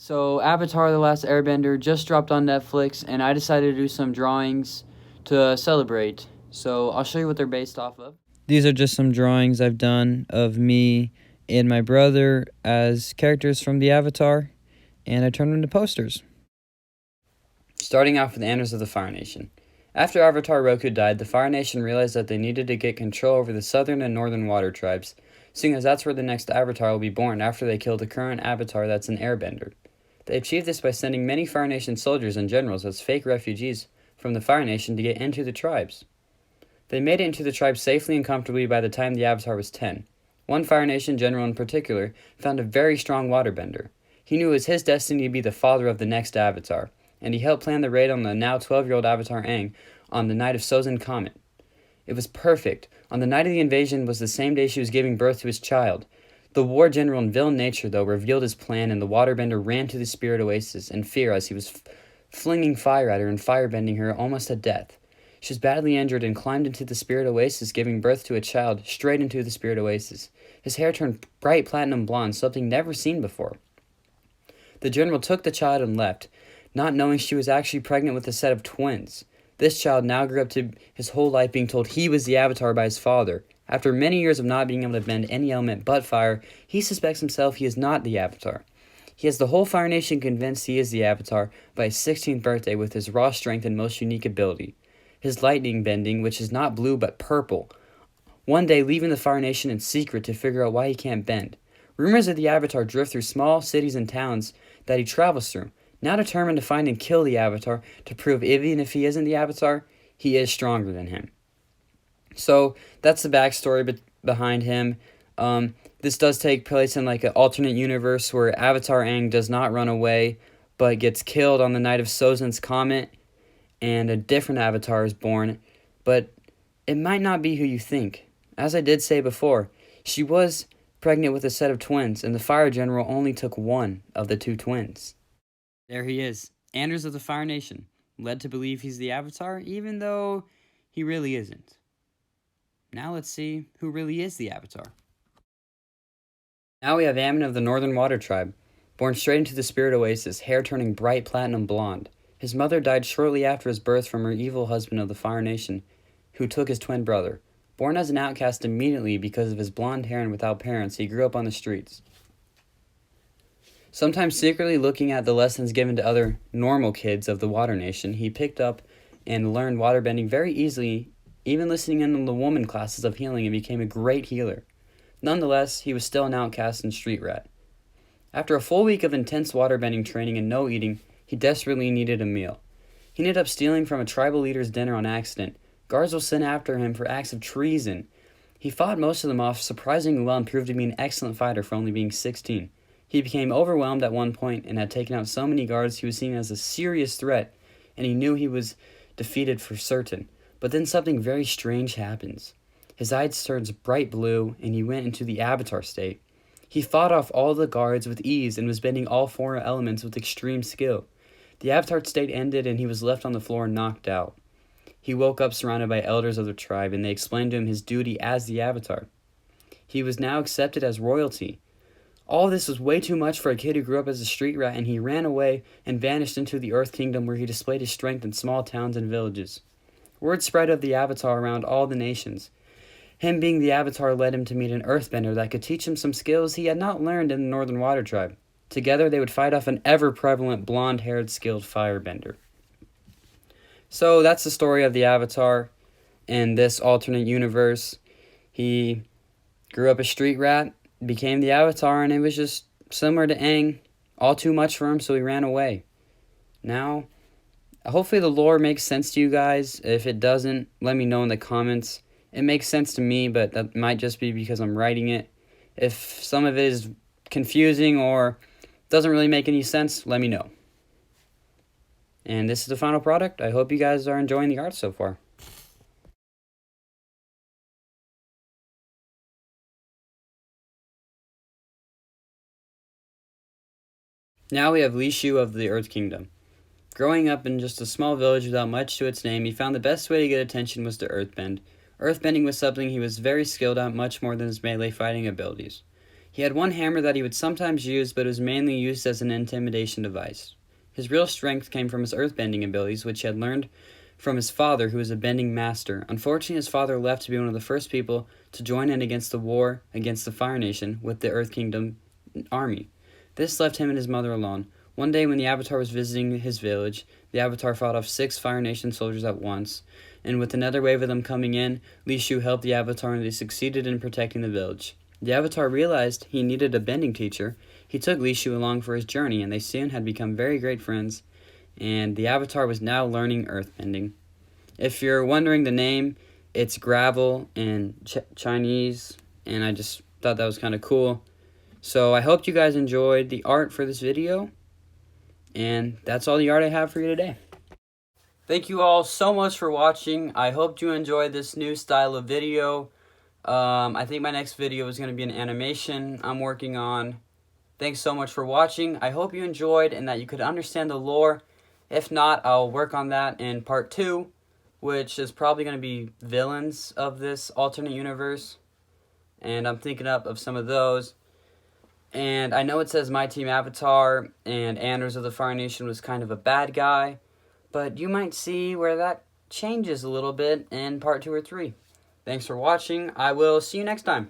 So, Avatar The Last Airbender just dropped on Netflix, and I decided to do some drawings to celebrate. So, I'll show you what they're based off of. These are just some drawings I've done of me and my brother as characters from the Avatar, and I turned them into posters. Starting off with Anders of the Fire Nation. After Avatar Roku died, the Fire Nation realized that they needed to get control over the southern and northern water tribes, seeing as that's where the next Avatar will be born after they kill the current Avatar that's an airbender. They achieved this by sending many Fire Nation soldiers and generals as fake refugees from the Fire Nation to get into the tribes. They made it into the tribes safely and comfortably by the time the Avatar was 10. One Fire Nation general in particular found a very strong waterbender. He knew it was his destiny to be the father of the next Avatar, and he helped plan the raid on the now 12-year-old Avatar Aang on the night of Sozin Comet. It was perfect. On the night of the invasion was the same day she was giving birth to his child. The war general in villain nature, though, revealed his plan, and the waterbender ran to the spirit oasis in fear as he was flinging fire at her and firebending her almost to death. She was badly injured and climbed into the spirit oasis, giving birth to a child straight into the spirit oasis. His hair turned bright platinum blonde, something never seen before. The general took the child and left, not knowing she was actually pregnant with a set of twins. This child now grew up to his whole life being told he was the Avatar by his father. After many years of not being able to bend any element but fire, he suspects himself he is not the Avatar. He has the whole Fire Nation convinced he is the Avatar by his 16th birthday with his raw strength and most unique ability. His lightning bending, which is not blue but purple. One day leaving the Fire Nation in secret to figure out why he can't bend. Rumors of the Avatar drift through small cities and towns that he travels through. Now determined to find and kill the Avatar to prove even if he isn't the Avatar, he is stronger than him. So that's the backstory behind him. This does take place in like an alternate universe where Avatar Aang does not run away, but gets killed on the night of Sozin's Comet, and a different Avatar is born. But it might not be who you think. As I did say before, she was pregnant with a set of twins, and the Fire General only took one of the two twins. There he is, Anders of the Fire Nation, led to believe he's the Avatar, even though he really isn't. Now let's see who really is the Avatar. Now we have Ammon of the Northern Water Tribe, born straight into the Spirit Oasis, hair turning bright platinum blonde. His mother died shortly after his birth from her evil husband of the Fire Nation, who took his twin brother. Born as an outcast immediately because of his blonde hair and without parents, he grew up on the streets. Sometimes secretly looking at the lessons given to other normal kids of the Water Nation, he picked up and learned waterbending very easily, even listening in on the woman classes of healing, and became a great healer. Nonetheless, he was still an outcast and street rat. After a full week of intense waterbending training and no eating, he desperately needed a meal. He ended up stealing from a tribal leader's dinner on accident. Guards were sent after him for acts of treason. He fought most of them off surprisingly well and proved to be an excellent fighter for only being 16. He became overwhelmed at one point and had taken out so many guards he was seen as a serious threat, and he knew he was defeated for certain. But then something very strange happens. His eyes turns bright blue, and he went into the Avatar state. He fought off all the guards with ease and was bending all four elements with extreme skill. The Avatar state ended, and he was left on the floor knocked out. He woke up surrounded by elders of the tribe, and they explained to him his duty as the Avatar. He was now accepted as royalty. All this was way too much for a kid who grew up as a street rat, and he ran away and vanished into the Earth Kingdom, where he displayed his strength in small towns and villages. Word spread of the Avatar around all the nations. Him being the Avatar led him to meet an earthbender that could teach him some skills he had not learned in the Northern Water Tribe. Together they would fight off an ever-prevalent blonde-haired skilled firebender. So that's the story of the Avatar in this alternate universe. He grew up a street rat, became the Avatar, and it was just similar to Aang. All too much for him, so he ran away. Now, hopefully the lore makes sense to you guys. If it doesn't, let me know in the comments. It makes sense to me, but that might just be because I'm writing it. If some of it is confusing or doesn't really make any sense, let me know. And this is the final product. I hope you guys are enjoying the art so far. Now we have Li Shu of the Earth Kingdom. Growing up in just a small village without much to its name, he found the best way to get attention was to earthbend. Earthbending was something he was very skilled at, much more than his melee fighting abilities. He had one hammer that he would sometimes use, but it was mainly used as an intimidation device. His real strength came from his earthbending abilities, which he had learned from his father, who was a bending master. Unfortunately, his father left to be one of the first people to join in against the war against the Fire Nation with the Earth Kingdom army. This left him and his mother alone. One day when the Avatar was visiting his village, the Avatar fought off 6 Fire Nation soldiers at once, and with another wave of them coming in, Li Shu helped the Avatar and they succeeded in protecting the village. The Avatar realized he needed a bending teacher. He took Li Shu along for his journey, and they soon had become very great friends, and the Avatar was now learning earthbending. If you're wondering the name, it's gravel in Chinese, and I just thought that was kind of cool. So I hope you guys enjoyed the art for this video, and that's all the art I have for you today. Thank you all so much for watching. I hope you enjoyed this new style of video. I think my next video is going to be an animation I'm working on. Thanks so much for watching. I hope you enjoyed and that you could understand the lore. If not, I'll work on that in part 2, which is probably going to be villains of this alternate universe. And I'm thinking up of some of those. And I know it says My Team Avatar and Anders of the Fire Nation was kind of a bad guy, but you might see where that changes a little bit in part 2 or 3. Thanks for watching. I will see you next time.